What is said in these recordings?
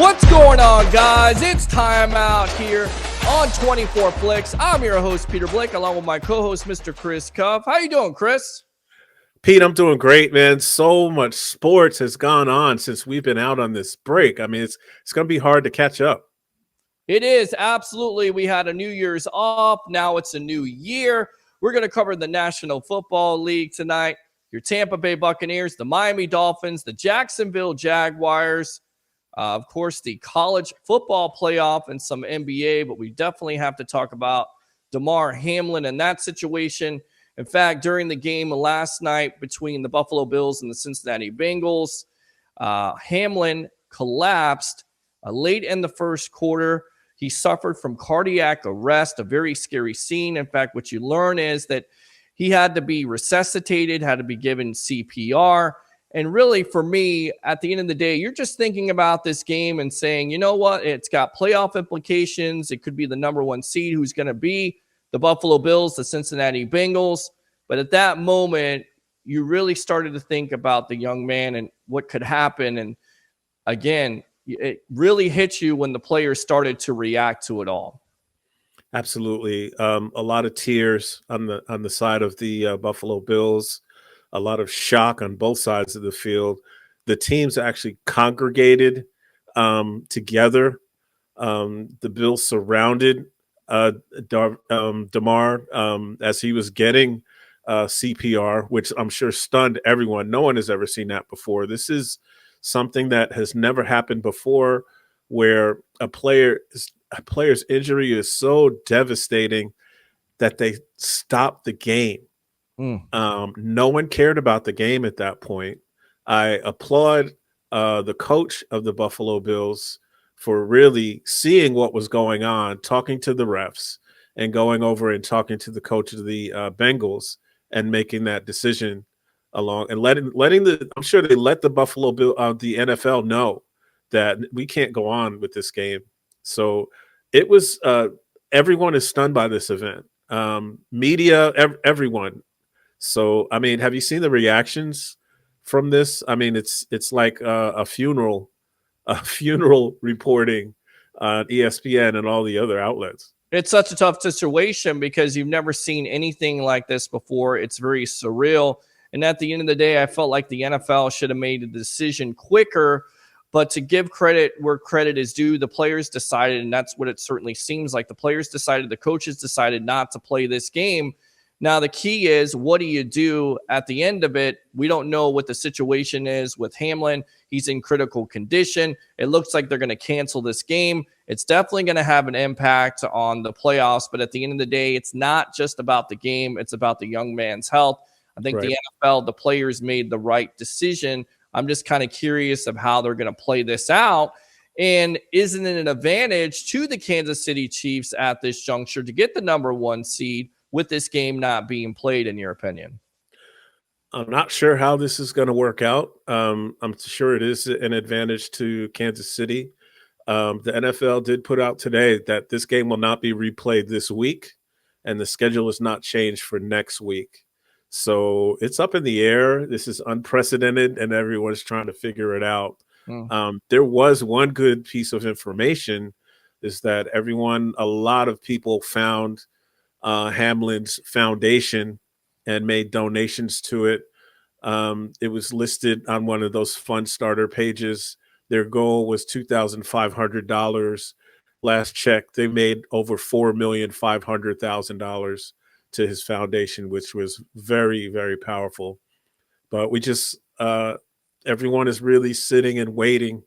What's going on, guys? It's time out here on 24 Flix. I'm your host, Peter Blake, along with my co-host, Mr. Chris Cuff. How you doing, Chris? Pete, I'm doing great, man. So much sports has gone on since we've been out on this break. I mean, it's going to be hard to catch up. It is, absolutely. We had a New Year's off. Now it's a new year. We're going to cover the National Football League tonight, your Tampa Bay Buccaneers, the Miami Dolphins, the Jacksonville Jaguars, of course, the college football playoff and some NBA, but we definitely have to talk about Damar Hamlin and that situation. In fact, during the game last night between the Buffalo Bills and the Cincinnati Bengals, Hamlin collapsed late in the first quarter. He suffered from cardiac arrest, a very scary scene. In fact, what you learn is that he had to be resuscitated, had to be given CPR. And really, for me, at the end of the day, you're just thinking about this game and saying, you know what, it's got playoff implications. It could be the number one seed who's going to be the Buffalo Bills, the Cincinnati Bengals. But at that moment, you really started to think about the young man and what could happen. And again, it really hit you when the players started to react to it all. Absolutely. A lot of tears on the side of the Buffalo Bills. A lot of shock on both sides of the field. The teams actually congregated together. The Bills surrounded Damar as he was getting CPR, which I'm sure stunned everyone. No one has ever seen that before. This is something that has never happened before, where a player's injury is so devastating that they stop the game. No one cared about the game at that point. I applaud the coach of the Buffalo Bills for really seeing what was going on, talking to the refs, and going over and talking to the coach of the Bengals and making that decision along and letting I'm sure they let the Buffalo Bill the NFL know that we can't go on with this game. So it was everyone is stunned by this event. Media, everyone. So, I mean, have you seen the reactions from this? I mean, it's like a funeral reporting on ESPN and all the other outlets. It's such a tough situation because you've never seen anything like this before. It's very surreal. And at the end of the day, I felt like the NFL should have made a decision quicker. But to give credit where credit is due, the players decided, and that's what it certainly seems like. The players decided, the coaches decided not to play this game. Now, the key is, what do you do at the end of it? We don't know what the situation is with Hamlin. He's in critical condition. It looks like they're going to cancel this game. It's definitely going to have an impact on the playoffs. But at the end of the day, it's not just about the game. It's about the young man's health. I think the NFL, the players made the right decision. I'm just kind of curious of how they're going to play this out. And isn't it an advantage to the Kansas City Chiefs at this juncture to get the number one seed with this game not being played, in your opinion? I'm not sure how this is going to work out. I'm sure it is an advantage to Kansas City. The NFL did put out today that this game will not be replayed this week, and the schedule is not changed for next week. So it's up in the air. This is unprecedented, and everyone's trying to figure it out. There was one good piece of information is that a lot of people found Hamlin's foundation and made donations to it. It was listed on one of those fund starter pages. Their goal was $2,500. Last check, they made over $4,500,000 to his foundation, which was very, very powerful. But we just everyone is really sitting and waiting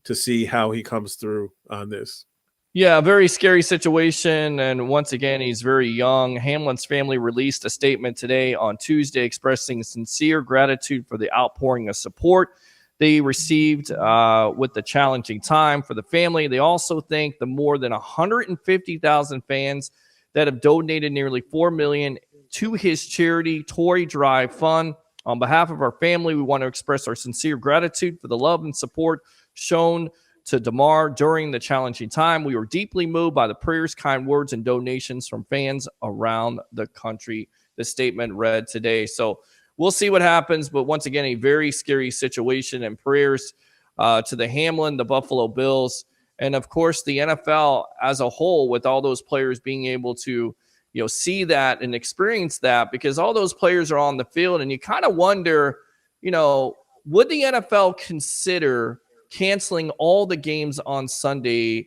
to see how he comes through on this. Yeah, a very scary situation. And once again, he's very young. Hamlin's family released a statement today on Tuesday expressing sincere gratitude for the outpouring of support they received with the challenging time for the family. They also thank the more than 150,000 fans that have donated nearly $4 million to his charity, Toy Drive Fund. On behalf of our family, we want to express our sincere gratitude for the love and support shown to Damar during the challenging time. We were deeply moved by the prayers, kind words, and donations from fans around the country, the statement read today. So we'll see what happens. But once again, a very scary situation, and prayers to the Hamlin, the Buffalo Bills, and of course the NFL as a whole, with all those players being able to see that and experience that, because all those players are on the field, and you kind of wonder, would the NFL consider canceling all the games on Sunday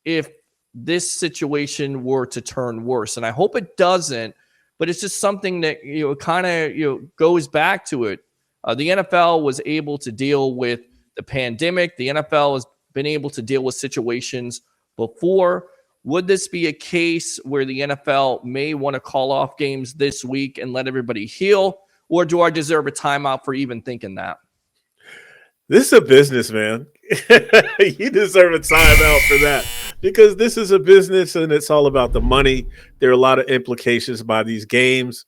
if this situation were to turn worse? And I hope it doesn't, but it's just something that kind of goes back to it. The NFL was able to deal with the pandemic. The NFL has been able to deal with situations before. Would this be a case where the NFL may want to call off games this week and let everybody heal, or do I deserve a timeout for even thinking that? This is a business, man. You deserve a timeout for that, because this is a business and it's all about the money. There are a lot of implications by these games.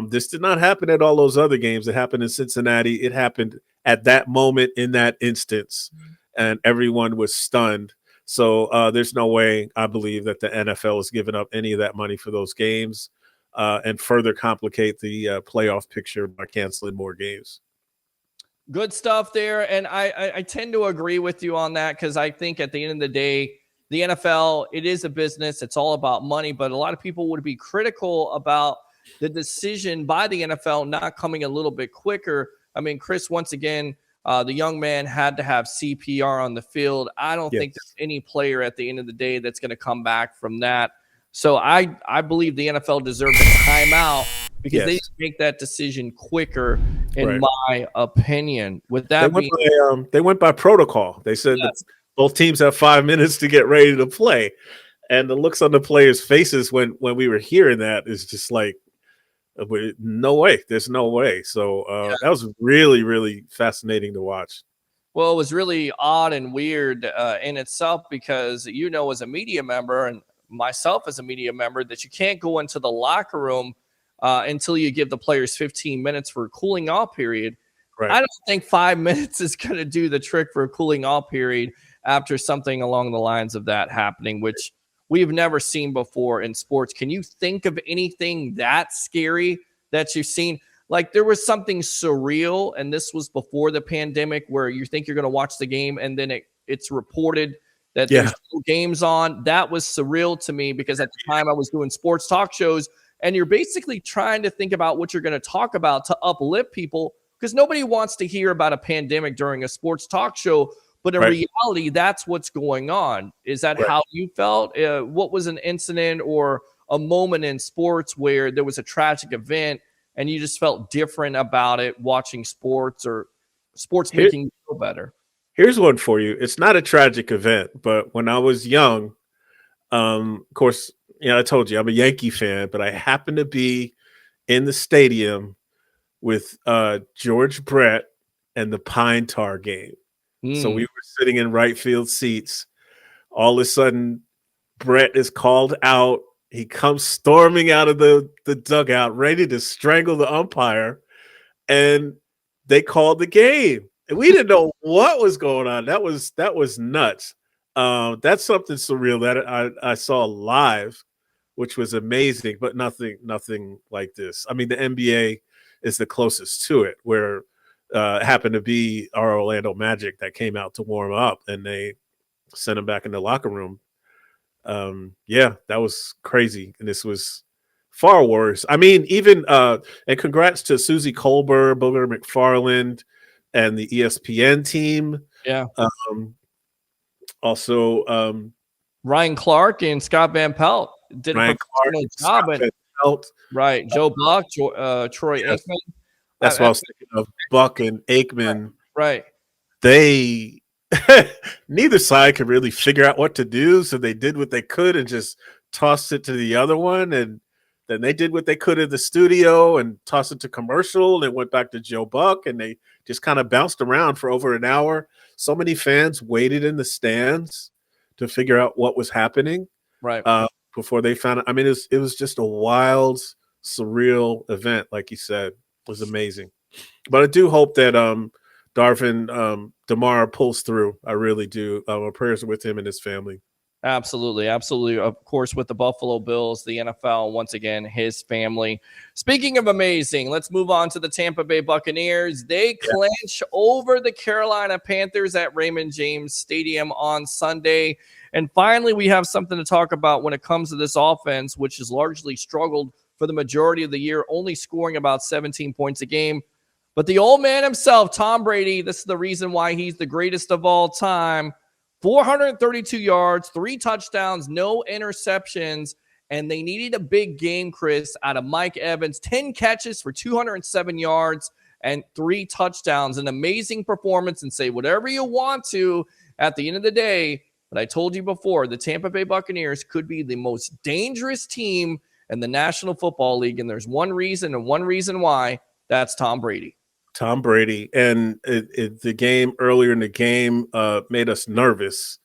This did not happen at all those other games. It happened in Cincinnati. It happened at that moment in that instance, and everyone was stunned. So there's no way, I believe, that the NFL is giving up any of that money for those games and further complicate the playoff picture by canceling more games. Good stuff there. And I tend to agree with you on that, because I think at the end of the day, the NFL, it is a business. It's all about money. But a lot of people would be critical about the decision by the NFL not coming a little bit quicker. I mean, Chris, once again, the young man had to have CPR on the field. I don't think there's any player at the end of the day that's going to come back from that. So I believe the NFL deserved a timeout, because they didn't make that decision quicker, in my opinion. With that they went by protocol. They said that both teams have 5 minutes to get ready to play. And the looks on the players' faces when we were hearing that is just like, no way. There's no way. So that was really, really fascinating to watch. Well, it was really odd and weird in itself, because as a media member, and myself as a media member, that you can't go into the locker room until you give the players 15 minutes for a cooling off period. Right. I don't think 5 minutes is going to do the trick for a cooling off period after something along the lines of that happening, which we've never seen before in sports. Can you think of anything that scary that you've seen? Like, there was something surreal, and this was before the pandemic, where you think you're going to watch the game and then it's reported that there's no games on. That was surreal to me, because at the time I was doing sports talk shows, and you're basically trying to think about what you're going to talk about to uplift people, because nobody wants to hear about a pandemic during a sports talk show. But in reality, that's what's going on. Is that how you felt? What was an incident or a moment in sports where there was a tragic event and you just felt different about it watching sports, or sports making you feel better? Here's one for you. It's not a tragic event, but when I was young, of course, I told you I'm a Yankee fan, but I happened to be in the stadium with George Brett and the Pine Tar game. So we were sitting in right field seats. All of a sudden, Brett is called out. He comes storming out of the dugout, ready to strangle the umpire, and they called the game. And we didn't know what was going on. That was nuts. That's something surreal that I saw live, which was amazing, but nothing like this. I mean, the NBA is the closest to it, where happened to be our Orlando Magic that came out to warm up, and they sent him back in the locker room. That was crazy. And this was far worse. I mean, even and congrats to Susie Colbert, Booger McFarland, and the ESPN team. Yeah. Also, Ryan Clark and Scott Van Pelt did a professional job. Right. Joe Buck, Troy Aikman. That's what I was thinking of. Buck and Aikman. Right. They neither side could really figure out what to do, so they did what they could and just tossed it to the other one, and then they did what they could in the studio and tossed it to commercial, and went back to Joe Buck, and they just kind of bounced around for over an hour. So many fans waited in the stands to figure out what was happening, right, before they found it. I mean, it was just a wild, surreal event, like you said. It was amazing. But I do hope that Darvin Damar pulls through. I really do. Our prayers are with him and his family. Absolutely, absolutely. Of course, with the Buffalo Bills, the NFL, once again, his family. Speaking of amazing, let's move on to the Tampa Bay Buccaneers. They clinch over the Carolina Panthers at Raymond James Stadium on Sunday. And finally, we have something to talk about when it comes to this offense, which has largely struggled for the majority of the year, only scoring about 17 points a game. But the old man himself, Tom Brady, this is the reason why he's the greatest of all time. 432 yards, 3 touchdowns, no interceptions, and they needed a big game, Chris, out of Mike Evans. 10 catches for 207 yards and 3 touchdowns. An amazing performance, and say whatever you want to at the end of the day. But I told you before, the Tampa Bay Buccaneers could be the most dangerous team in the National Football League, and there's one reason and one reason why. That's Tom Brady. Tom Brady, and the game earlier in the game made us nervous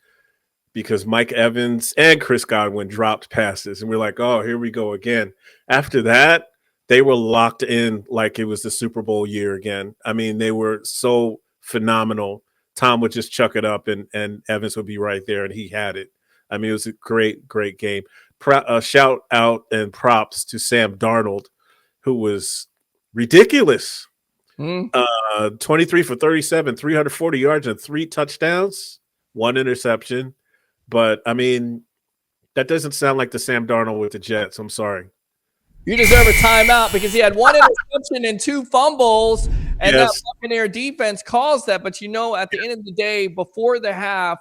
because Mike Evans and Chris Godwin dropped passes, and we're like, oh, here we go again. After that, they were locked in like it was the Super Bowl year again. I mean, they were so phenomenal. Tom would just chuck it up, and Evans would be right there, and he had it. I mean, it was a great, great game. Shout out and props to Sam Darnold, who was ridiculous. 23 for 37, 340 yards and 3 touchdowns, 1 interception. But I mean, that doesn't sound like the Sam Darnold with the Jets. I'm sorry. You deserve a timeout because he had 1 interception and 2 fumbles, and that Buccaneer defense caused that. But at the end of the day, before the half,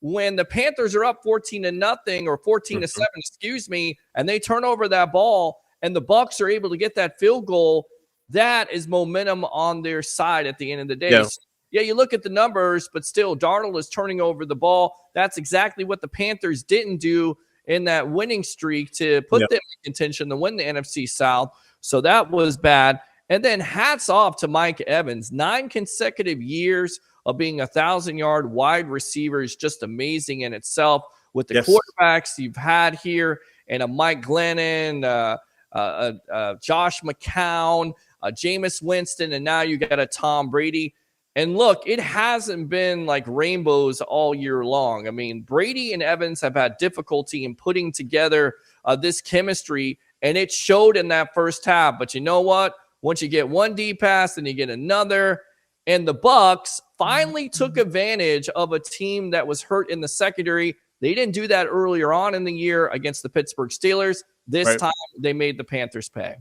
when the Panthers are up 14-0 or 14-7, excuse me, and they turn over that ball, and the Bucs are able to get that field goal, that is momentum on their side at the end of the day. Yeah. Yeah, you look at the numbers, but still, Darnold is turning over the ball. That's exactly what the Panthers didn't do in that winning streak to put them in contention to win the NFC South. So that was bad. And then hats off to Mike Evans. 9 consecutive years of being 1,000-yard wide receiver is just amazing in itself with the quarterbacks you've had here and a Mike Glennon, Josh McCown, Jameis Winston, and now you got a Tom Brady. And look, it hasn't been like rainbows all year long. I mean, Brady and Evans have had difficulty in putting together this chemistry, and it showed in that first half. But you know what? Once you get one deep pass, then you get another. And the Bucs finally took advantage of a team that was hurt in the secondary. They didn't do that earlier on in the year against the Pittsburgh Steelers. This time, they made the Panthers pay.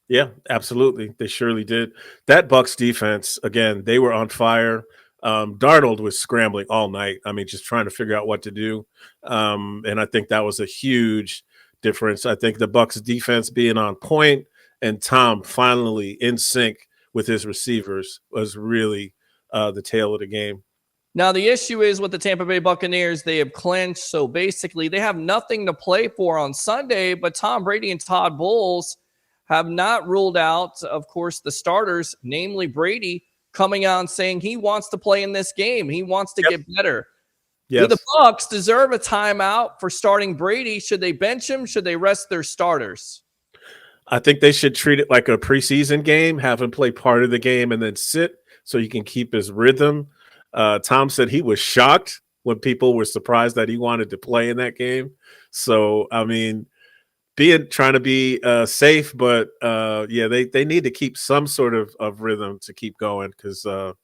Yeah, absolutely. They surely did. That Bucs defense, again, they were on fire. Darnold was scrambling all night. I mean, just trying to figure out what to do. And I think that was a huge difference. I think the Bucs defense being on point and Tom finally in sync with his receivers was really the tail of the game. Now, the issue is with the Tampa Bay Buccaneers, they have clinched. So basically, they have nothing to play for on Sunday, but Tom Brady and Todd Bowles have not ruled out, of course, the starters, namely Brady, coming out and saying he wants to play in this game. He wants to get better. Do the Bucs deserve a timeout for starting Brady? Should they bench him? Should they rest their starters? I think they should treat it like a preseason game, have him play part of the game and then sit so he can keep his rhythm. Tom said he was shocked when people were surprised that he wanted to play in that game. So, I mean, trying to be safe, but they need to keep some sort of rhythm to keep going because the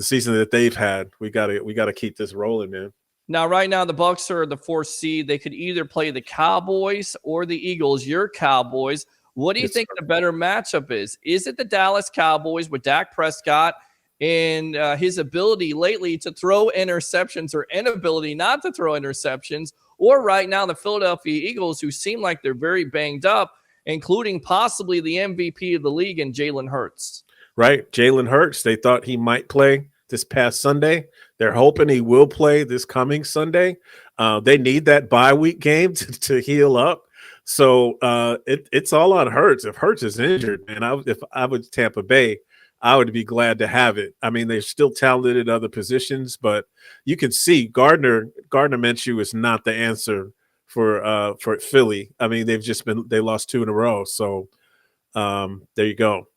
season that they've had, we gotta keep this rolling, man. Now, right now, the Bucs are the 4th seed. They could either play the Cowboys or the Eagles. Your Cowboys. What do you think the better matchup is? Is it the Dallas Cowboys with Dak Prescott and his ability lately to throw interceptions or inability not to throw interceptions? Or right now, the Philadelphia Eagles, who seem like they're very banged up, including possibly the MVP of the league in Jalen Hurts. Right. Jalen Hurts, they thought he might play this past Sunday. They're hoping he will play this coming Sunday. They need that bye week game to heal up. So it's all on Hurts. If Hurts is injured, and if I was Tampa Bay, I would be glad to have it. I mean, they're still talented at other positions, but you can see Gardner Minshew is not the answer for Philly. I mean, they lost 2 in a row. So there you go.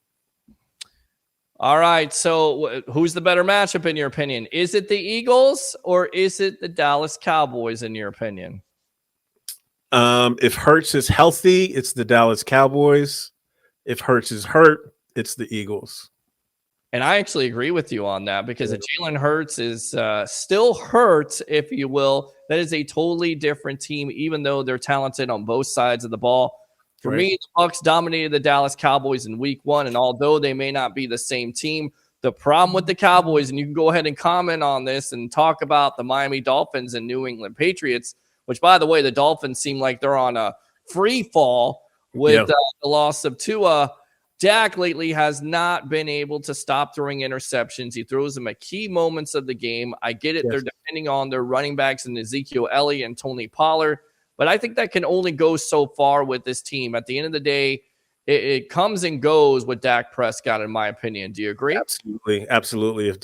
All right. So who's the better matchup in your opinion? Is it the Eagles or is it the Dallas Cowboys in your opinion? If Hurts is healthy, it's the Dallas Cowboys. If Hurts is hurt, it's the Eagles. And I actually agree with you on that because if Jalen Hurts is still hurt, if you will, that is a totally different team, even though they're talented on both sides of the ball. For me, the Bucs dominated the Dallas Cowboys in week 1, and although they may not be the same team, the problem with the Cowboys, and you can go ahead and comment on this and talk about the Miami Dolphins and New England Patriots, which, by the way, the Dolphins seem like they're on a free fall with the loss of Tua. Dak lately has not been able to stop throwing interceptions. He throws them at key moments of the game. I get it. Yes. They're depending on their running backs and Ezekiel Elliott and Tony Pollard. But I think that can only go so far with this team. At the end of the day, it comes and goes with Dak Prescott, in my opinion. Do you agree? Absolutely. Absolutely. If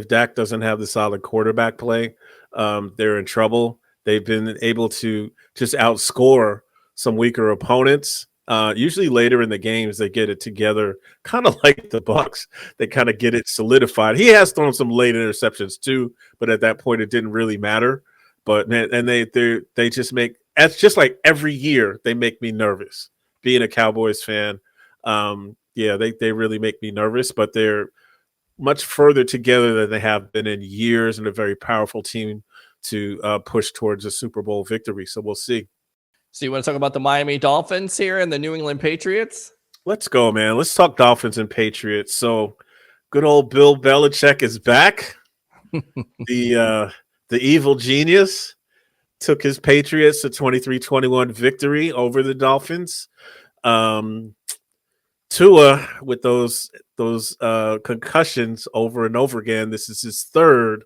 Dak doesn't have the solid quarterback play, they're in trouble. They've been able to just outscore some weaker opponents. Usually later in the games, they get it together, kind of like the Bucs. They kind of get it solidified. He has thrown some late interceptions too, but at that point, it didn't really matter. But and they just make – that's just like every year they make me nervous. Being a Cowboys fan, they really make me nervous, but they're much further together than they have been in years, and a very powerful team to push towards a Super Bowl victory. So we'll see. So you want to talk about the Miami Dolphins here and the New England Patriots? Let's go, man. Let's talk Dolphins and Patriots. So good old Bill Belichick is back. The evil genius took his Patriots to 23-21 victory over the Dolphins. Tua with those concussions over and over again. This is his third.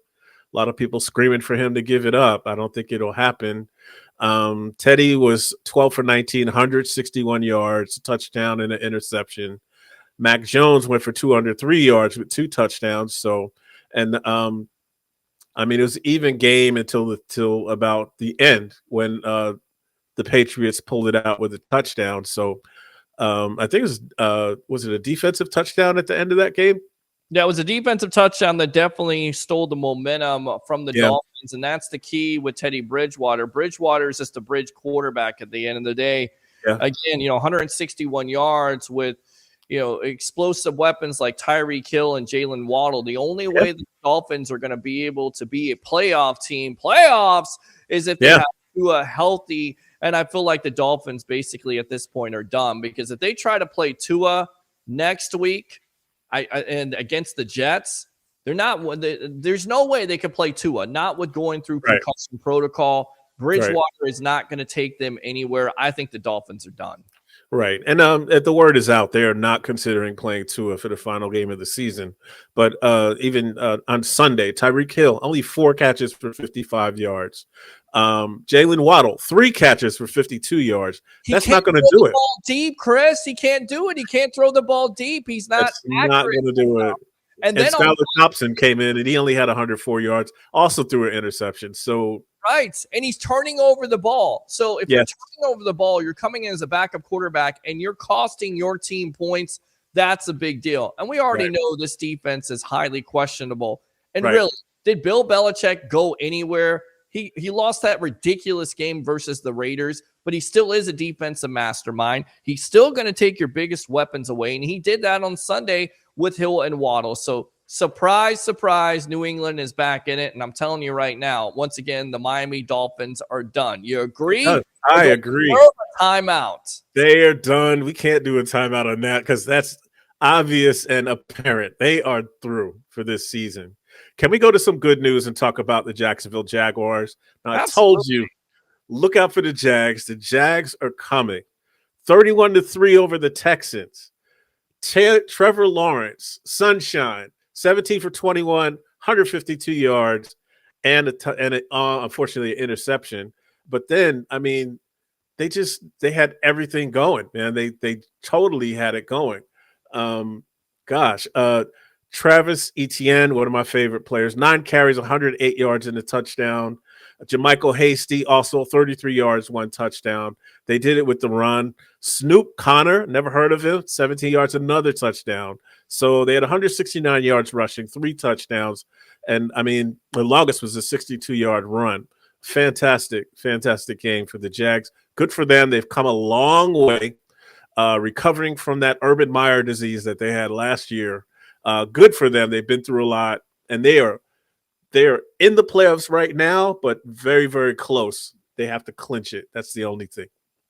A lot of people screaming for him to give it up. I don't think it'll happen. Teddy was 12 for 19, 161 yards, a touchdown and an interception. Mac Jones went for 203 yards with 2 touchdowns. So, and it was an even game until about the end when the Patriots pulled it out with a touchdown. So I think it was it a defensive touchdown at the end of that game? Yeah, it was a defensive touchdown that definitely stole the momentum from the Dolphins, and that's the key with Teddy Bridgewater. Bridgewater is just a bridge quarterback at the end of the day. Yeah. Again, 161 yards with, explosive weapons like Tyreek Hill and Jalen Waddle. The only way the Dolphins are going to be able to be a playoff team, is if they have Tua healthy. And I feel like the Dolphins basically at this point are done, because if they try to play Tua next week, and against the Jets, there's no way they could play Tua, not with going through concussion protocol. Bridgewater is not going to take them anywhere. I think the Dolphins are done. Right. And the word is out. They are not considering playing Tua for the final game of the season. But even on Sunday, Tyreek Hill, only 4 catches for 55 yards. Jalen Waddle, 3 catches for 52 yards. That's not going to do it. Ball deep, Chris. He can't do it. He can't throw the ball deep. He's not going to do it. And then Skylar Thompson came in, and he only had 104 yards. Also threw an interception. So right, and he's turning over the ball. So if you're turning over the ball, you're coming in as a backup quarterback, and you're costing your team points. That's a big deal. And we already know this defense is highly questionable. And really, did Bill Belichick go anywhere? He lost that ridiculous game versus the Raiders, but he still is a defensive mastermind. He's still going to take your biggest weapons away, and he did that on Sunday with Hill and Waddle. So surprise, surprise, New England is back in it, and I'm telling you right now, once again, the Miami Dolphins are done. You agree? I agree. Timeout. They are done. We can't do a timeout on that because that's obvious and apparent. They are through for this season. Can we go to some good news and talk about the Jacksonville Jaguars? Now, I told you, look out for the Jags. The Jags are coming. 31-3 over the Texans. Trevor Lawrence, sunshine, 17 for 21, 152 yards, and unfortunately an interception. But then, they had everything going, man. They totally had it going. Travis Etienne, one of my favorite players, 9 carries, 108 yards and a touchdown. Jermichael Hasty, also 33 yards, 1 touchdown. They did it with the run. Snoop Connor, never heard of him, 17 yards, another touchdown. So they had 169 yards rushing, 3 touchdowns. And, I mean, the longest was a 62-yard run. Fantastic, fantastic game for the Jags. Good for them. They've come a long way, recovering from that Urban Meyer disease that they had last year. Good for them. They've been through a lot, and they're in the playoffs right now, but very, very close. They have to clinch it. That's the only thing.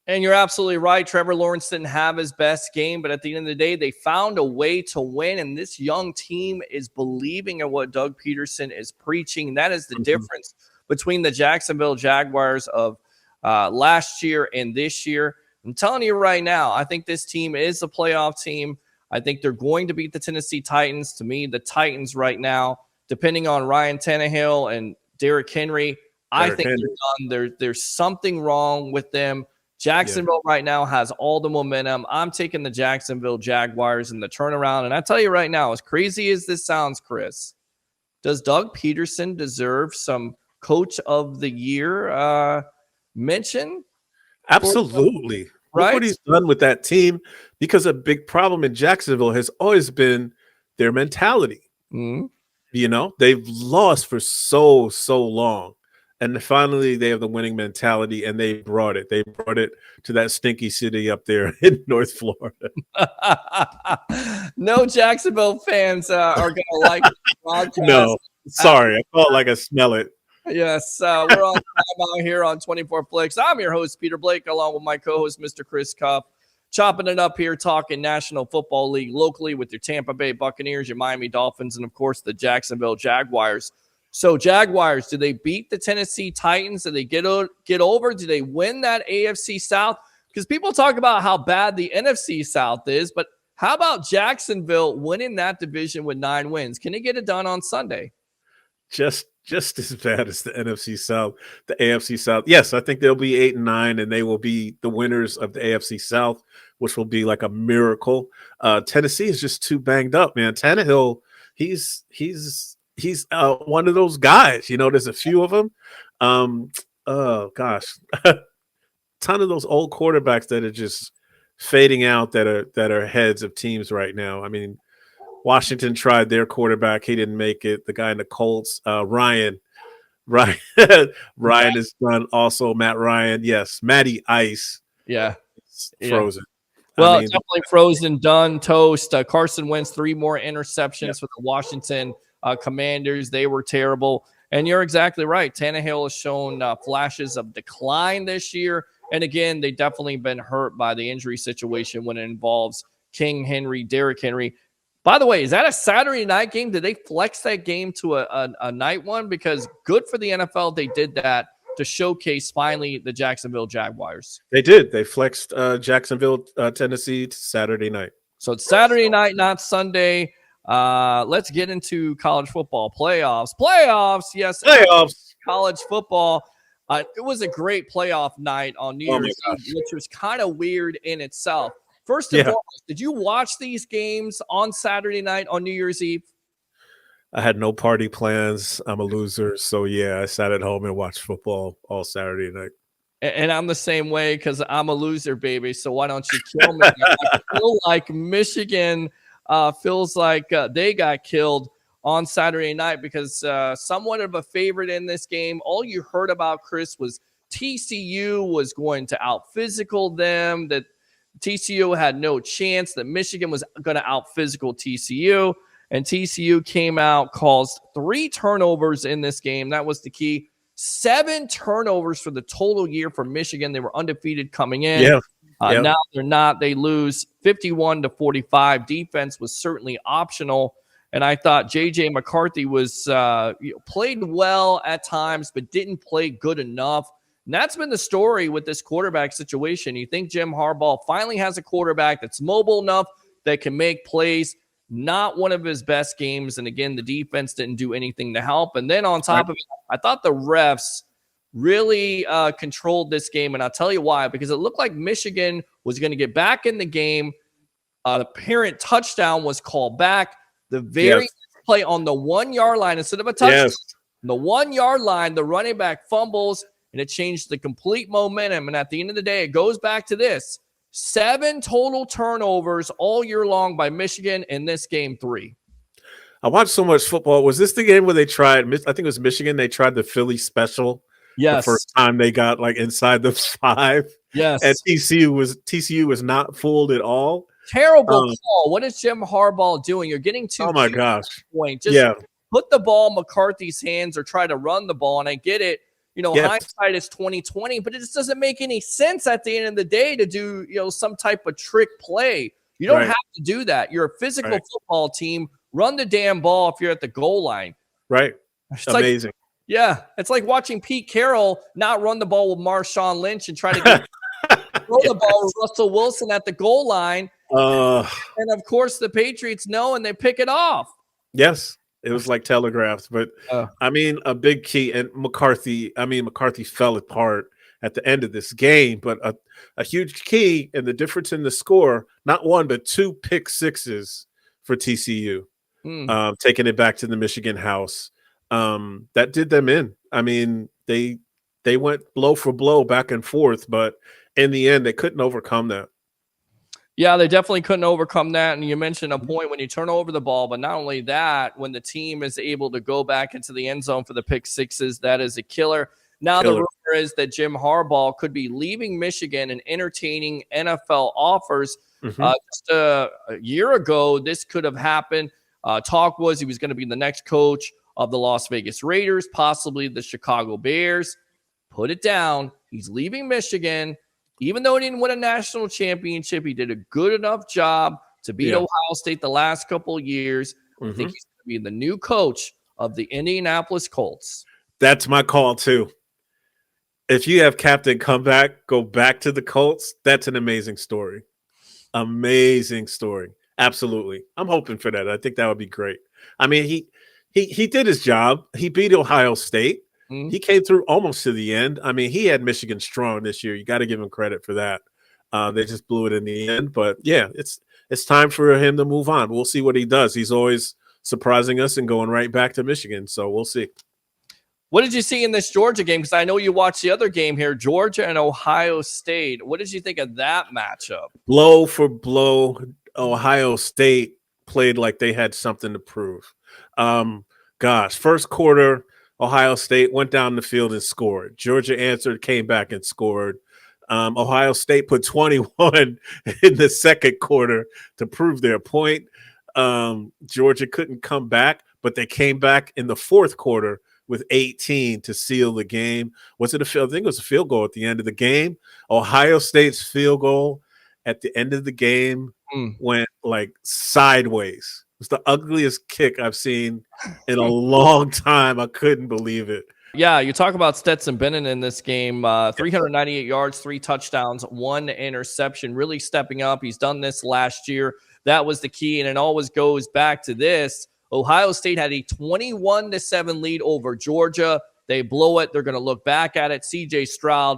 And you're absolutely right. Trevor Lawrence didn't have his best game, but at the end of the day, they found a way to win. And this young team is believing in what Doug Peterson is preaching. That is the difference between the Jacksonville Jaguars of last year and this year. I'm telling you right now, I think this team is a playoff team. I think they're going to beat the Tennessee Titans. To me, the Titans right now, depending on Ryan Tannehill and Derrick Henry, I think they're done. There's something wrong with them. Jacksonville right now has all the momentum. I'm taking the Jacksonville Jaguars in the turnaround. And I tell you right now, as crazy as this sounds, Chris, does Doug Peterson deserve some Coach of the Year mention? Absolutely. Right? Look what he's done with that team, because a big problem in Jacksonville has always been their mentality. Mm-hmm. You know, they've lost for so long. And finally, they have the winning mentality, and they brought it. They brought it to that stinky city up there in North Florida. No Jacksonville fans are going to like the broadcast. No, sorry. I felt like I smell it. Yes, we're on time out here on 24 Flix. I'm your host, Peter Blake, along with my co-host, Mr. Chris Cuff. Chopping it up here, talking National Football League locally with your Tampa Bay Buccaneers, your Miami Dolphins, and, of course, the Jacksonville Jaguars. So, Jaguars, do they beat the Tennessee Titans? Do they get over? Do they win that AFC South? Because people talk about how bad the NFC South is, but how about Jacksonville winning that division with 9 wins? Can they get it done on Sunday? Just as bad as the NFC South, the AFC South. Yes, I think they'll be 8-9, and they will be the winners of the AFC South, which will be like a miracle. Tennessee is just too banged up, man. Tannehill, he's one of those guys. You know, there's a few of them. Oh gosh, ton of those old quarterbacks that are just fading out, that are heads of teams right now. I mean, Washington tried their quarterback. He didn't make it. The guy in the Colts, Ryan is done. Also, Matt Ryan. Yes. Matty Ice. Yeah. Frozen. Well, definitely frozen, done, toast. Carson Wentz, 3 more interceptions for the Washington Commanders. They were terrible. And you're exactly right. Tannehill has shown flashes of decline this year. And again, they definitely been hurt by the injury situation when it involves King Henry, Derrick Henry. By the way, is that a Saturday night game? Did they flex that game to a night one? Because good for the NFL, they did that to showcase finally the Jacksonville Jaguars. They did. They flexed Jacksonville, Tennessee to Saturday night. So it's Saturday night, not Sunday. Let's get into college football playoffs. Yes. Playoffs. College football. It was a great playoff night on New Year's Eve, which was kind of weird in itself. First and foremost, did you watch these games on Saturday night on New Year's Eve? I had no party plans. I'm a loser. So, yeah, I sat at home and watched football all Saturday night. And I'm the same way because I'm a loser, baby. So why don't you kill me? I feel like Michigan feels like they got killed on Saturday night because somewhat of a favorite in this game. All you heard about, Chris, was TCU was going to out-physical them, that TCU had no chance, that Michigan was going to out-physical TCU, and TCU came out, caused 3 turnovers in this game. That was the key. 7 turnovers for the total year for Michigan. They were undefeated coming in. Now they're not. They lose 51-45. Defense was certainly optional, and I thought J.J. McCarthy was played well at times, but didn't play good enough. And that's been the story with this quarterback situation. You think Jim Harbaugh finally has a quarterback that's mobile enough that can make plays. Not one of his best games. And again, the defense didn't do anything to help. And then on top of it, I thought the refs really controlled this game. And I'll tell you why, because it looked like Michigan was going to get back in the game. The parent touchdown was called back. The very play on the 1 yard line instead of a touchdown. The 1 yard line, the running back fumbles, and it changed the complete momentum. And at the end of the day, it goes back to this: 7 total turnovers all year long by Michigan in this game 3. I watched so much football. Was this the game where they tried? I think it was Michigan. They tried the Philly special. The Yes. first time they got like inside the 5. Yes. And TCU was not fooled at all. Terrible call. What is Jim Harbaugh doing? You're getting too. Oh my gosh. Point. Just put the ball in McCarthy's hands or try to run the ball. And I get it. Hindsight is 2020, but it just doesn't make any sense at the end of the day to do, some type of trick play. You don't have to do that. You're a physical football team. Run the damn ball if you're at the goal line. Right. It's amazing. It's like watching Pete Carroll not run the ball with Marshawn Lynch and try to throw the ball with Russell Wilson at the goal line. And of course, the Patriots know and they pick it off. Yes. It was like telegraphed, but a big key, and McCarthy fell apart at the end of this game, but a huge key and the difference in the score, not 1, but 2 pick sixes for TCU, taking it back to the Michigan house. That did them in. I mean, they went blow for blow back and forth, but in the end, they couldn't overcome that. Yeah, they definitely couldn't overcome that. And you mentioned a point when you turn over the ball, but not only that, when the team is able to go back into the end zone for the pick sixes, that is a killer. Now the rumor is that Jim Harbaugh could be leaving Michigan and entertaining NFL offers. Just a year ago, this could have happened. Talk was he was going to be the next coach of the Las Vegas Raiders, possibly the Chicago Bears. Put it down. He's leaving Michigan. Even though he didn't win a national championship, he did a good enough job to beat Ohio State the last couple of years. I think he's going to be the new coach of the Indianapolis Colts. That's my call, too. If you have Captain Comeback go back to the Colts, that's an amazing story. Amazing story. Absolutely. I'm hoping for that. I think that would be great. I mean, he did his job. He beat Ohio State. He came through almost to the end. I mean, he had Michigan strong this year. You got to give him credit for that. They just blew it in the end. But, yeah, it's time for him to move on. We'll see what he does. He's always surprising us and going right back to Michigan. So we'll see. What did you see in this Georgia game? Because I know you watched the other game here, Georgia and Ohio State. What did you think of that matchup? Blow for blow, Ohio State played like they had something to prove. First quarter, Ohio State went down the field and scored. Georgia answered, came back and scored. Ohio State put 21 in the second quarter to prove their point. Georgia couldn't come back, but they came back in the fourth quarter with 18 to seal the game. Was it a field? I think it was a field goal at the end of the game. Ohio State's field goal at the end of the game went like sideways. It was the ugliest kick I've seen in a long time. I couldn't believe it. Yeah, you talk about Stetson Bennett in this game, 398 yards, 3 touchdowns, 1 interception, really stepping up. He's done this last year. That was the key, and it always goes back to this. Ohio State had a 21-7 lead over Georgia. They blow it. They're going to look back at it. C.J. Stroud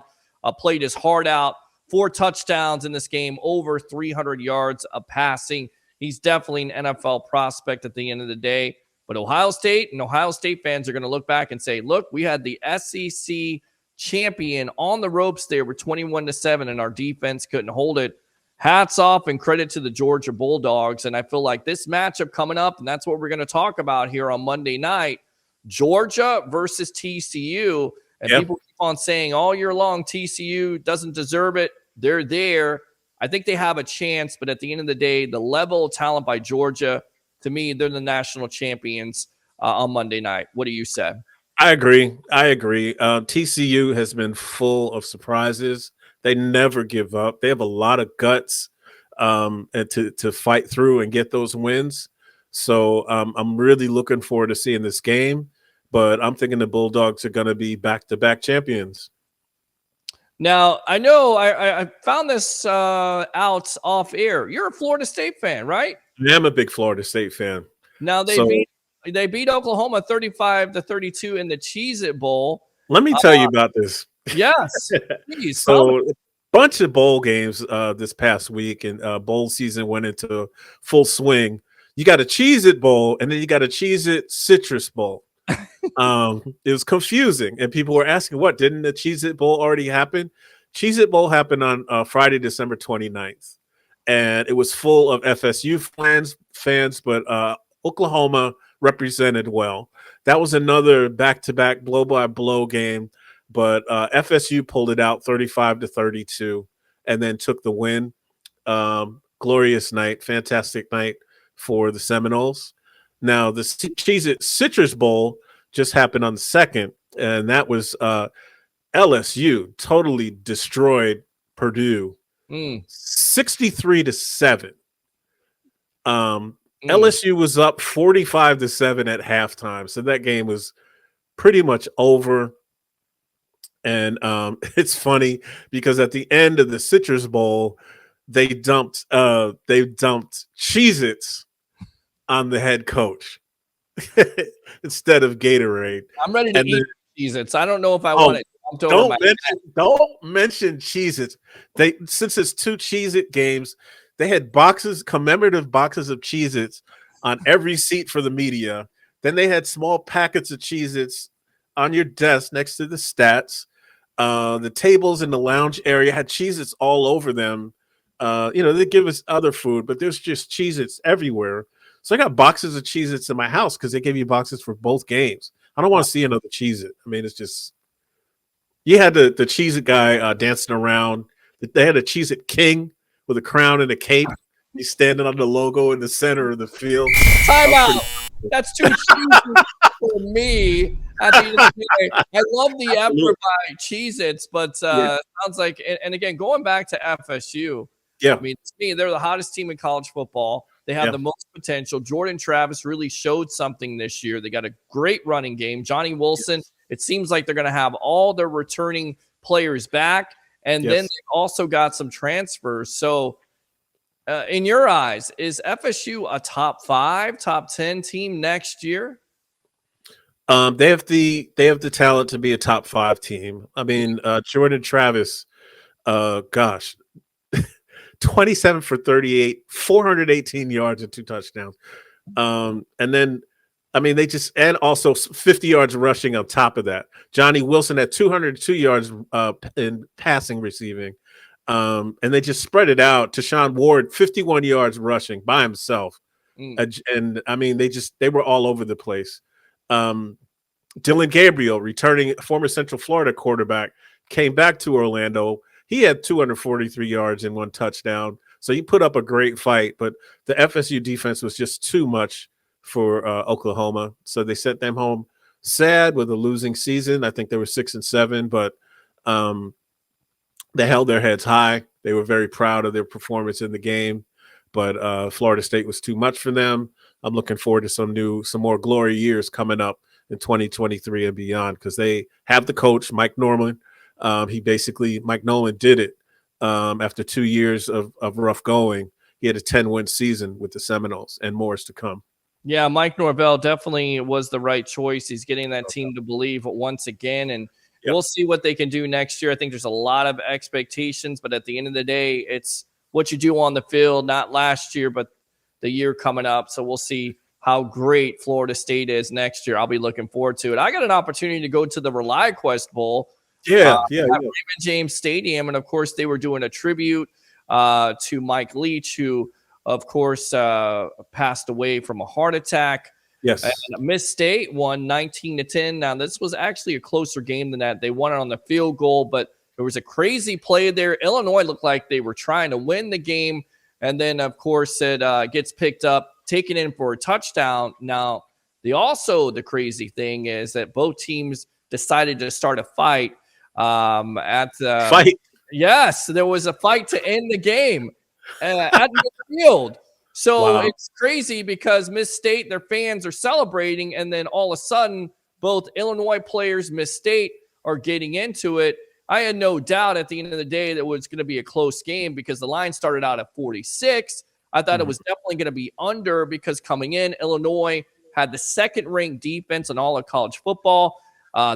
played his heart out. 4 touchdowns in this game, over 300 yards of passing. He's definitely an NFL prospect at the end of the day. But Ohio State and Ohio State fans are going to look back and say, look, we had the SEC champion on the ropes there with 21-7, and our defense couldn't hold it. Hats off and credit to the Georgia Bulldogs. And I feel like this matchup coming up, and that's what we're going to talk about here on Monday night, Georgia versus TCU. And people keep on saying all year long, TCU doesn't deserve it. They're there. I think they have a chance, but at the end of the day, the level of talent by Georgia, to me, they're the national champions on Monday night. What do you say? I agree. TCU has been full of surprises. They never give up. They have a lot of guts and to fight through and get those wins. So I'm really looking forward to seeing this game. But I'm thinking the Bulldogs are going to be back-to-back champions. Now, I know I found this out off air. You're a Florida State fan, right? I am a big Florida State fan. Now, they beat Oklahoma 35-32 in the Cheez-It Bowl. Let me tell you about this. Yes. Please, so a bunch of bowl games this past week, and bowl season went into full swing. You got a Cheez-It Bowl, and then you got a Cheez-It Citrus Bowl. It was confusing, and people were asking, "What didn't the Cheez-It Bowl already happen?" Cheez-It Bowl happened on Friday, December 29th, and it was full of FSU fans, but Oklahoma represented well. That was another back-to-back blow-by-blow game, but FSU pulled it out 35-32, and then took the win. Glorious night, fantastic night for the Seminoles. Now, the Cheez-It Citrus Bowl just happened on the 2nd, and that was LSU totally destroyed Purdue 63-7. LSU was up 45-7 at halftime, so that game was pretty much over. And it's funny because at the end of the Citrus Bowl, they dumped Cheez-Its on the head coach instead of Gatorade. I'm ready to eat Cheez-Its. I don't know if I want it. Don't mention Cheez-Its. Since it's 2 Cheez-It games, they had commemorative boxes of Cheez-Its on every seat for the media. Then they had small packets of Cheez-Its on your desk next to the stats. The tables in the lounge area had Cheez-Its all over them. They give us other food, but there's just Cheez-Its everywhere. So I got boxes of Cheez-Its in my house because they gave you boxes for both games. I don't want to see another Cheez-It. I mean, it's just, you had the Cheez-It guy dancing around. They had a Cheez-It king with a crown and a cape. He's standing on the logo in the center of the field. Time out. That's too cheesy for me. At the end of the day, I love the effort by Cheez-Its, but sounds like, and again, going back to FSU, I mean, to me, they're the hottest team in college football. They have the most potential. Jordan Travis really showed something this year. They got a great running game. Johnny Wilson, it seems like they're going to have all their returning players back, and then they've also got some transfers. So, in your eyes, is FSU a top 5, top 10 team next year? They have the talent to be a top 5 team. I mean, Jordan Travis, 27 for 38, 418 yards and 2 touchdowns. And then, I mean, and also 50 yards rushing on top of that. Johnny Wilson had 202 yards in passing, receiving. And they just spread it out. Tashawn Ward, 51 yards rushing by himself. And I mean, they were all over the place. Dylan Gabriel, returning former Central Florida quarterback, came back to Orlando. He had 243 yards and 1 touchdown. So he put up a great fight, but the FSU defense was just too much for Oklahoma. So they sent them home sad with a losing season. I think they were 6-7, but they held their heads high. They were very proud of their performance in the game, but Florida State was too much for them. I'm looking forward to some more glory years coming up in 2023 and beyond, because they have the coach, Mike Norman. Mike Nolan did it after 2 years of rough going. He had a 10-win season with the Seminoles, and more is to come. Yeah, Mike Norvell definitely was the right choice. He's getting that team to believe once again, and we'll see what they can do next year. I think there's a lot of expectations, but at the end of the day, it's what you do on the field, not last year, but the year coming up. So we'll see how great Florida State is next year. I'll be looking forward to it. I got an opportunity to go to the ReliQuest Bowl. At Raymond James Stadium, and of course they were doing a tribute to Mike Leach, who of course passed away from a heart attack. Yes. And Miss State won 19-10. Now this was actually a closer game than that. They won it on the field goal, but there was a crazy play there. Illinois looked like they were trying to win the game, and then of course it gets picked up, taken in for a touchdown. Now the crazy thing is that both teams decided to start a fight. Fight. Yes, there was a fight to end the game at midfield. So It's crazy because Miss State, their fans are celebrating, and then all of a sudden, both Illinois players, Miss State, are getting into it. I had no doubt at the end of the day that it was going to be a close game because the line started out at 46. I thought it was definitely going to be under because coming in, Illinois had the second-ranked defense in all of college football.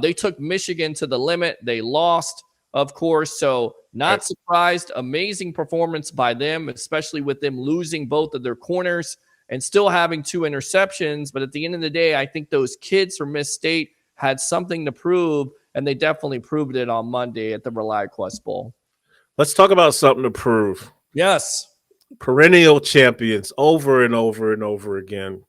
They took Michigan to the limit. They lost, of course, so not surprised. Amazing performance by them, especially with them losing both of their corners and still having 2 interceptions. But at the end of the day, I think those kids from Miss State had something to prove, and they definitely proved it on Monday at the ReliQuest Bowl. Let's talk about something to prove. Yes. Perennial champions over and over and over again.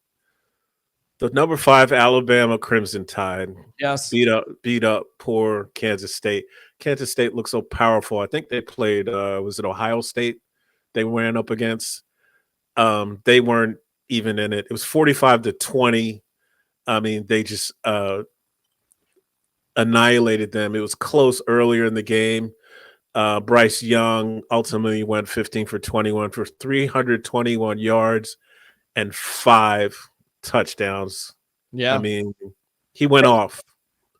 The number 5 Alabama Crimson Tide Yes. beat up poor Kansas State. Kansas State looked so powerful. I think they played was it Ohio State they ran up against? They weren't even in it. It was 45-20. I mean, they just annihilated them. It was close earlier in the game. Bryce Young ultimately went 15 for 21 for 321 yards and 5 touchdowns. Yeah. I mean, he went off.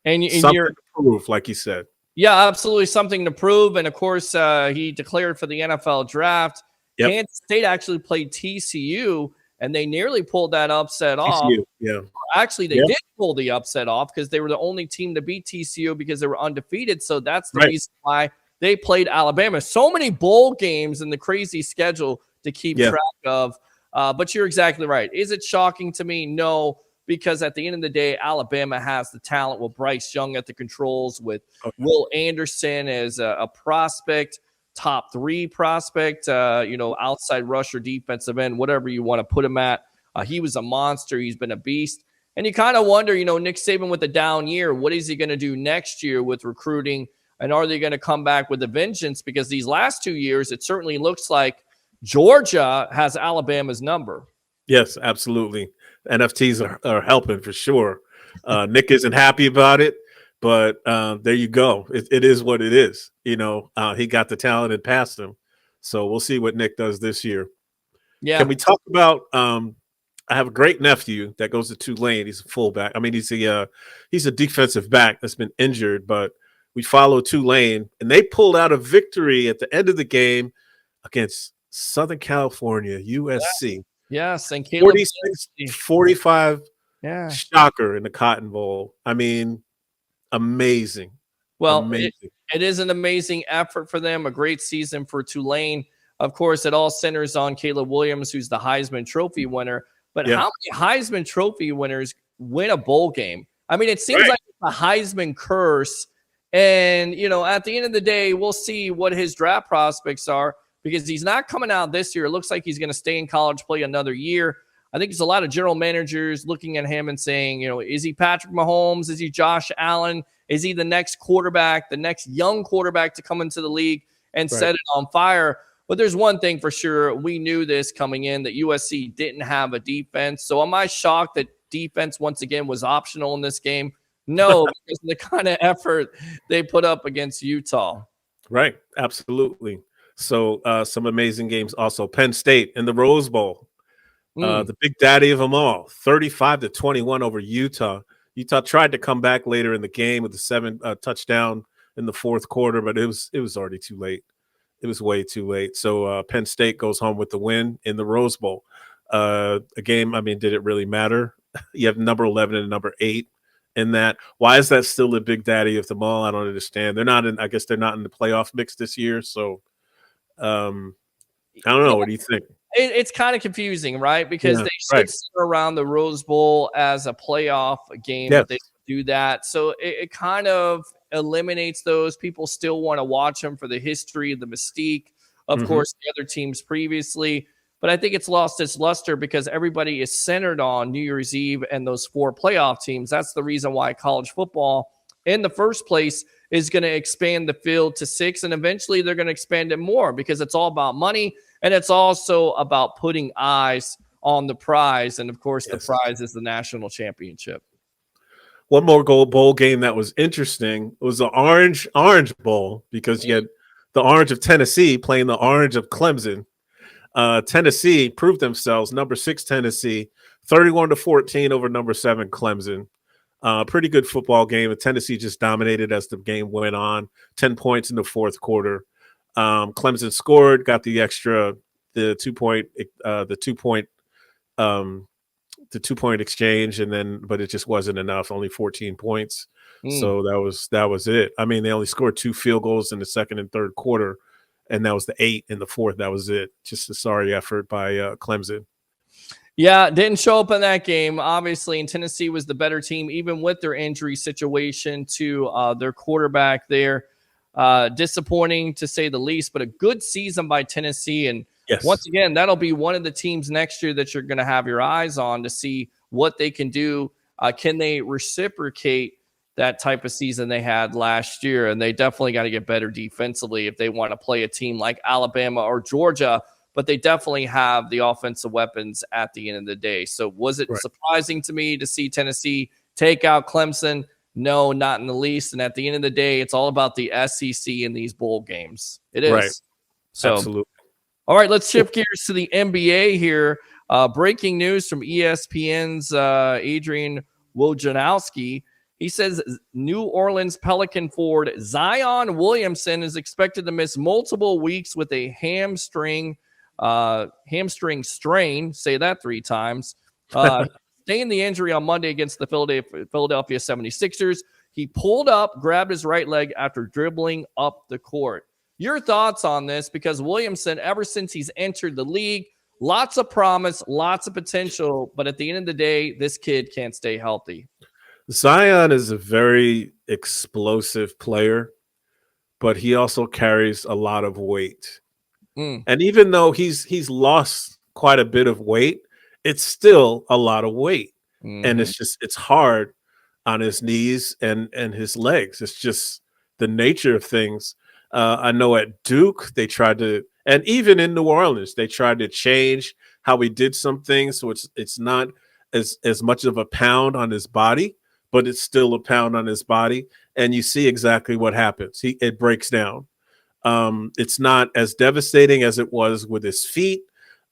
And something you're to prove, like you said. Yeah, absolutely something to prove. And of course, he declared for the NFL draft. Yep. Kansas State actually played TCU, and they nearly pulled that upset off. TCU, yeah. Actually, they did pull the upset off because they were the only team to beat TCU because they were undefeated. So that's the reason why they played Alabama. So many bowl games and the crazy schedule to keep track of. But you're exactly right. Is it shocking to me? No, because at the end of the day, Alabama has the talent with Bryce Young at the controls, with Will Anderson as a prospect, top 3 prospect, outside rusher, defensive end, whatever you want to put him at. He was a monster. He's been a beast. And you kind of wonder, Nick Saban with a down year, what is he going to do next year with recruiting? And are they going to come back with a vengeance? Because these last 2 years, it certainly looks like Georgia has Alabama's number. Yes, absolutely. NFTs are helping for sure. Nick isn't happy about it, but there you go. It is what it is. He got the talent and passed him. So we'll see what Nick does this year. Yeah. Can we talk about I have a great nephew that goes to Tulane. He's a fullback. I mean, he's a defensive back that's been injured, but we follow Tulane, and they pulled out a victory at the end of the game against Southern California, USC. Yes, and Caleb 46-45 shocker in the Cotton Bowl. I mean, amazing. Well, amazing. It is an amazing effort for them, a great season for Tulane. Of course, it all centers on Caleb Williams, who's the Heisman Trophy winner. But how many Heisman Trophy winners win a bowl game? I mean, it seems like a Heisman curse. And, at the end of the day, we'll see what his draft prospects are, because he's not coming out this year. It looks like he's going to stay in college, play another year. I think there's a lot of general managers looking at him and saying, is he Patrick Mahomes? Is he Josh Allen? Is he the next quarterback, the next young quarterback to come into the league and set it on fire? But there's one thing for sure. We knew this coming in, that USC didn't have a defense. So am I shocked that defense once again was optional in this game? No, because of the kind of effort they put up against Utah. Right. Absolutely. So some amazing games also. Penn State in the Rose Bowl. The big daddy of them all, 35-21 over Utah. Utah tried to come back later in the game with the 7 touchdown in the fourth quarter, but it was already too late. It was way too late. So Penn State goes home with the win in the Rose Bowl. A game, I mean, did it really matter? You have number 11 and number 8 in that. Why is that still the big daddy of them all? I don't understand. I guess they're not in the playoff mix this year. So I don't know. What do you think? It's kind of confusing, right? Because they should center around the Rose Bowl as a playoff game. But they do that. So it kind of eliminates those. People still want to watch them for the history, the mystique, of course, the other teams previously. But I think it's lost its luster because everybody is centered on New Year's Eve and those 4 playoff teams. That's the reason why college football in the first place is going to expand the field to 6. And eventually they're going to expand it more because it's all about money. And it's also about putting eyes on the prize. And, of course, the prize is the national championship. One more bowl game that was interesting was the Orange Bowl, because you had the Orange of Tennessee playing the Orange of Clemson. Tennessee proved themselves, number 6 Tennessee, 31-14 over number 7 Clemson. Pretty good football game. Tennessee just dominated as the game went on. 10 points in the fourth quarter. Clemson scored, got the extra, the 2-point exchange, but it just wasn't enough. Only 14 points. So that was it. I mean, they only scored 2 field goals in the second and third quarter, and that was the 8 in the fourth. That was it. Just a sorry effort by Clemson. Yeah, didn't show up in that game, obviously, and Tennessee was the better team, even with their injury situation to their quarterback there. Disappointing to say the least, but a good season by Tennessee. And once Yes. again, that'll be one of the teams next year that you're going to have your eyes on to see what they can do. Can they reciprocate that type of season they had last year? And they definitely got to get better defensively if they want to play a team like Alabama or Georgia, but they definitely have the offensive weapons at the end of the day. So was it surprising to me to see Tennessee take out Clemson? No, not in the least. And at the end of the day, it's all about the SEC in these bowl games. It is. Right. So, Absolutely. all right, let's shift gears to the NBA here. Breaking news from ESPN's Adrian Wojnarowski. He says New Orleans Pelican forward Zion Williamson is expected to miss multiple weeks with a hamstring strain. Say that 3 times. Sustained the injury on Monday against the Philadelphia 76ers. He pulled up, grabbed his right leg after dribbling up the court. Your thoughts on this? Because Williamson, ever since he's entered the league, lots of promise, lots of potential, but at the end of the day, this kid can't stay healthy. Zion is a very explosive player, but he also carries a lot of weight. And even though he's lost quite a bit of weight, it's still a lot of weight. And it's hard on his knees and his legs. It's just the nature of things. I know at Duke, they tried to, and even in New Orleans, they tried to change how he did some things. So it's not as much of a pound on his body, but it's still a pound on his body. And you see exactly what happens. It breaks down. It's not as devastating as it was with his feet.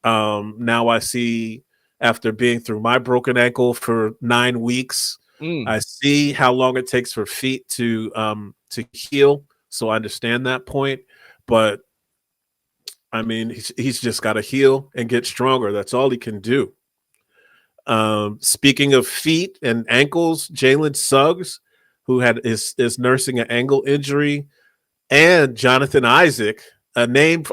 Now I see, after being through my broken ankle for 9 weeks, I see how long it takes for feet to heal. So I understand that point. But I mean, he's just got to heal and get stronger. That's all he can do. Speaking of feet and ankles, Jalen Suggs, who is nursing an ankle injury, and Jonathan Isaac, a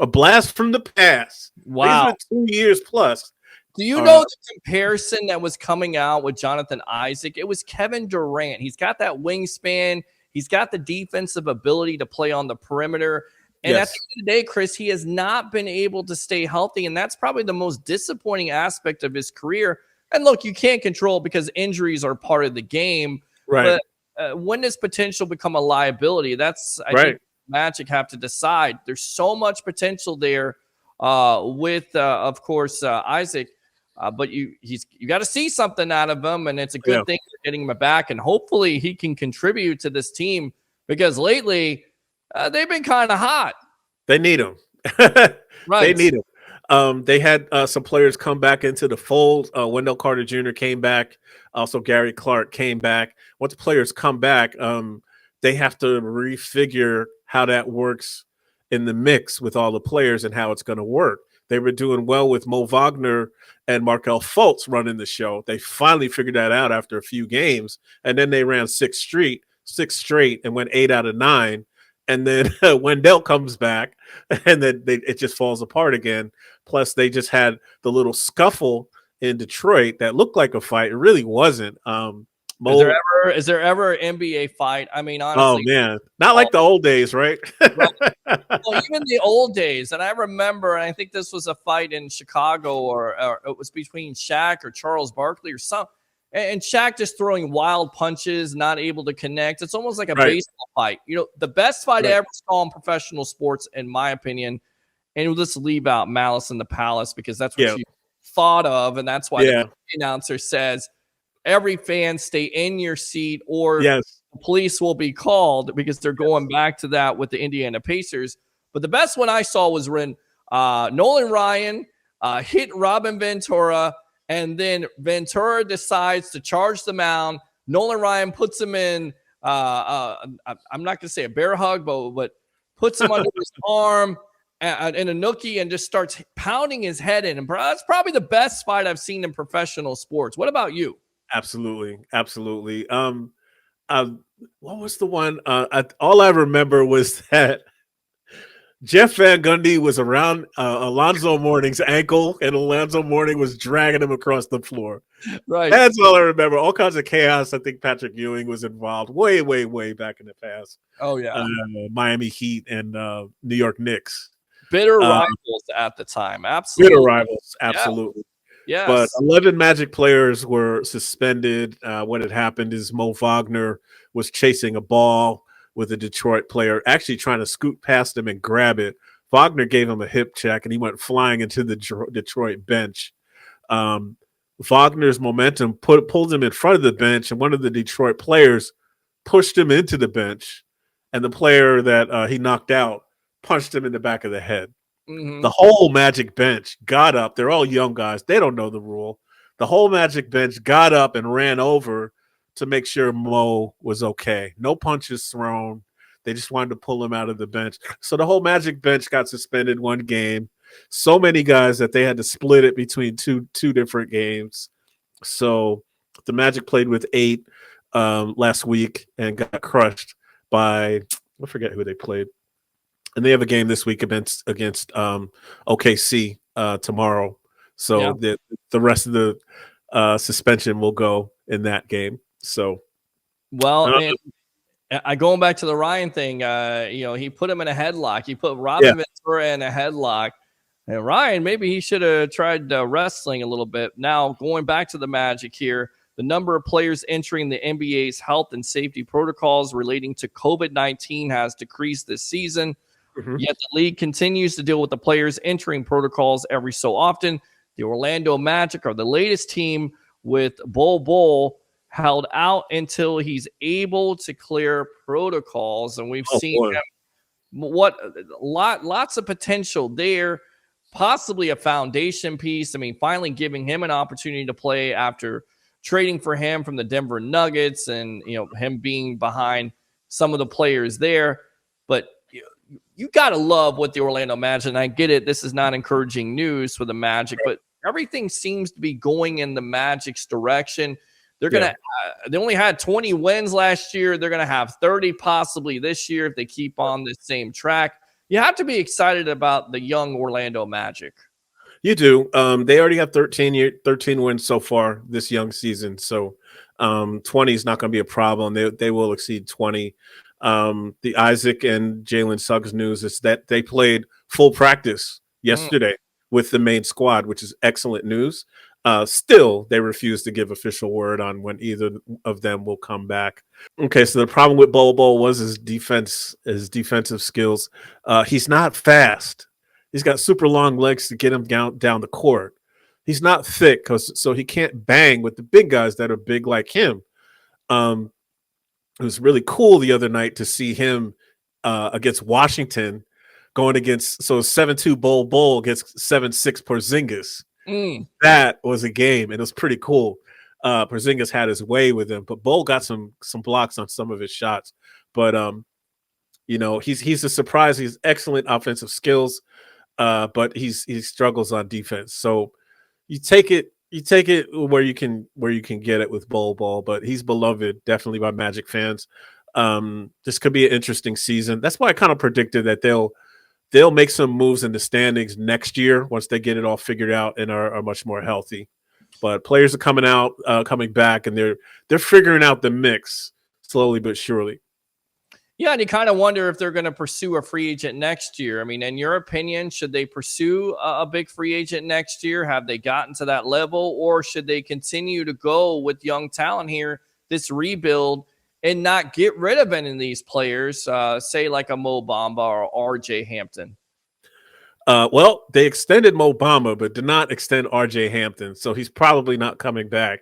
blast from the past. Wow. These were 2 years plus. Do you know the comparison that was coming out with Jonathan Isaac? It was Kevin Durant. He's got that wingspan. He's got the defensive ability to play on the perimeter. And at the end of the day, Chris, he has not been able to stay healthy. And that's probably the most disappointing aspect of his career. And look, you can't control it because injuries are part of the game. Right. But when does potential become a liability? That's, I think, Magic have to decide. There's so much potential there with, of course, Isaac. But you got to see something out of him, and it's a good thing for getting him back. And hopefully he can contribute to this team, because lately they've been kind of hot. They need him. They need him. They had some players come back into the fold. Wendell Carter Jr. came back. Also, Gary Clark came back. Once the players come back, they have to refigure how that works in the mix with all the players and how it's going to work. They were doing well with Mo Wagner and Markelle Fultz running the show. They finally figured that out after a few games, and then they ran six straight and went 8 out of 9. And then Wendell comes back, and then it just falls apart again. Plus, they just had the little scuffle in Detroit that looked like a fight. It really wasn't. Is there ever an NBA fight? I mean, honestly. Oh, man. Not like the old days, right? Right. Well, even the old days. And I remember, and I think this was a fight in Chicago, or it was between Shaq or Charles Barkley or something. And Shaq just throwing wild punches, not able to connect. It's almost like a baseball fight. You know, the best fight I ever saw in professional sports, in my opinion, and we'll just leave out Malice in the Palace because that's what you thought of. And that's why the announcer says, every fan stay in your seat, or the police will be called, because they're going back to that with the Indiana Pacers. But the best one I saw was when Nolan Ryan hit Robin Ventura, and then Ventura decides to charge the mound. Nolan Ryan puts him in, I'm not going to say a bear hug, but puts him under his arm in a nookie and just starts pounding his head in. And that's probably the best fight I've seen in professional sports. What about you? Absolutely. What was the one? All I remember was that Jeff Van Gundy was around Alonzo Mourning's ankle, and Alonzo Mourning was dragging him across the floor. Right. That's all I remember. All kinds of chaos. I think Patrick Ewing was involved way, way, way back in the past. Oh, yeah. Miami Heat and New York Knicks. Bitter Uh, rivals at the time. Bitter Absolutely. rivals, absolutely. Yes. But 11 Magic players were suspended. What had happened is Mo Wagner was chasing a ball with a Detroit player, actually trying to scoot past him and grab it. Wagner gave him a hip check, and he went flying into the Detroit bench. Wagner's momentum pulled him in front of the bench, and one of the Detroit players pushed him into the bench, and the player that he knocked out punched him in the back of the head. Mm-hmm. The whole Magic bench got up. They're all young guys. They don't know the rule. The whole Magic bench got up and ran over to make sure Mo was okay. No punches thrown. They just wanted to pull him out of the bench. So the whole Magic bench got suspended one game. So many guys that they had to split it between two different games. So the Magic played with 8 last week and got crushed by, I forget who they played. And they have a game this week against OKC tomorrow. So the rest of the suspension will go in that game. So, well, and going back to the Ryan thing, he put him in a headlock. He put Robin Ventura in a headlock. And Ryan, maybe he should have tried wrestling a little bit. Now, going back to the Magic here, the number of players entering the NBA's health and safety protocols relating to COVID-19 has decreased this season. Mm-hmm. Yet the league continues to deal with the players entering protocols every so often. The Orlando Magic are the latest team with Bol held out until he's able to clear protocols. And we've seen him, lots of potential there, possibly a foundation piece. I mean, finally giving him an opportunity to play after trading for him from the Denver Nuggets and, him being behind some of the players there. But you got to love what the Orlando Magic, and I get it, this is not encouraging news for the Magic, but everything seems to be going in the Magic's direction. They're going to they only had 20 wins last year. They're going to have 30 possibly this year if they keep on this same track. You have to be excited about the young Orlando Magic. You do. They already have 13 wins so far this young season. So 20 is not going to be a problem. They will exceed 20. The Isaac and Jalen Suggs news is that they played full practice yesterday with the main squad, which is excellent news. Still, they refuse to give official word on when either of them will come back. Okay, so the problem with Bol was his defensive skills. He's not fast. He's got super long legs to get him down the court. He's not thick, so he can't bang with the big guys that are big like him. It was really cool the other night to see him against Washington going against 7-2 Bol against 7-6 Porzingis. That was a game, and it was pretty cool. Porzingis had his way with him, but Bol got some blocks on some of his shots. But he's a surprise. He's excellent offensive skills, but he struggles on defense. So you take it where you can get it with Bol, but he's beloved definitely by Magic fans. This could be an interesting season. That's why I kind of predicted that they'll make some moves in the standings next year once they get it all figured out and are much more healthy. But players are coming back, and they're figuring out the mix slowly but surely. Yeah, and you kind of wonder if they're going to pursue a free agent next year. I mean, in your opinion, should they pursue a big free agent next year? Have they gotten to that level, or should they continue to go with young talent here, this rebuild, and not get rid of any of these players, say like a Mo Bamba or RJ Hampton? Well, they extended Mo Bamba, but did not extend RJ Hampton, so he's probably not coming back.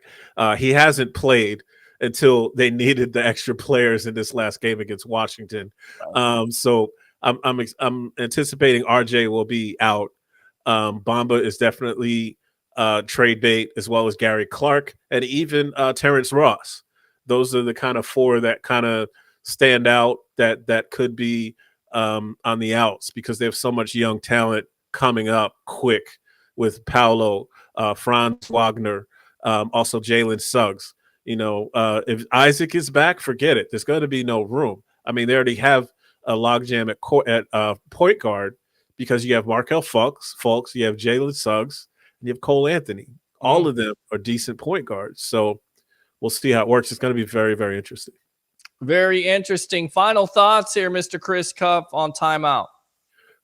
He hasn't played until they needed the extra players in this last game against Washington. So I'm anticipating RJ will be out. Bamba is definitely trade bait, as well as Gary Clark and even Terrence Ross. Those are the kind of 4 that kind of stand out that could be on the outs because they have so much young talent coming up quick with Paolo, Franz Wagner, also Jalen Suggs. If Isaac is back, forget it. There's going to be no room. I mean, they already have a logjam at point guard because you have Markel Fultz, you have Jalen Suggs, and you have Cole Anthony. All of them are decent point guards. So we'll see how it works. It's going to be very, very interesting. Very interesting. Final thoughts here, Mr. Chris Cuff, on timeout.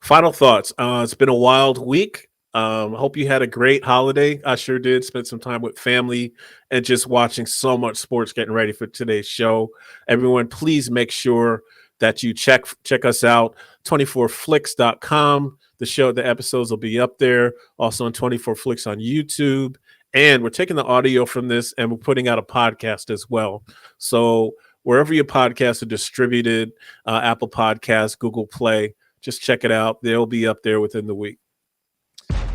Final thoughts. It's been a wild week. Hope you had a great holiday. I sure did. Spent some time with family and just watching so much sports, getting ready for today's show. Everyone, please make sure that you check us out. 24flix.com. The episodes will be up there. Also on 24flix on YouTube. And we're taking the audio from this and we're putting out a podcast as well. So wherever your podcasts are distributed, Apple Podcasts, Google Play, just check it out. They'll be up there within the week.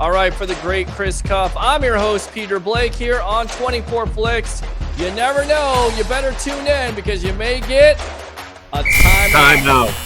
All right, for the great Chris Cuff, I'm your host, Peter Blake, here on 24Flix. You never know. You better tune in because you may get a timeout.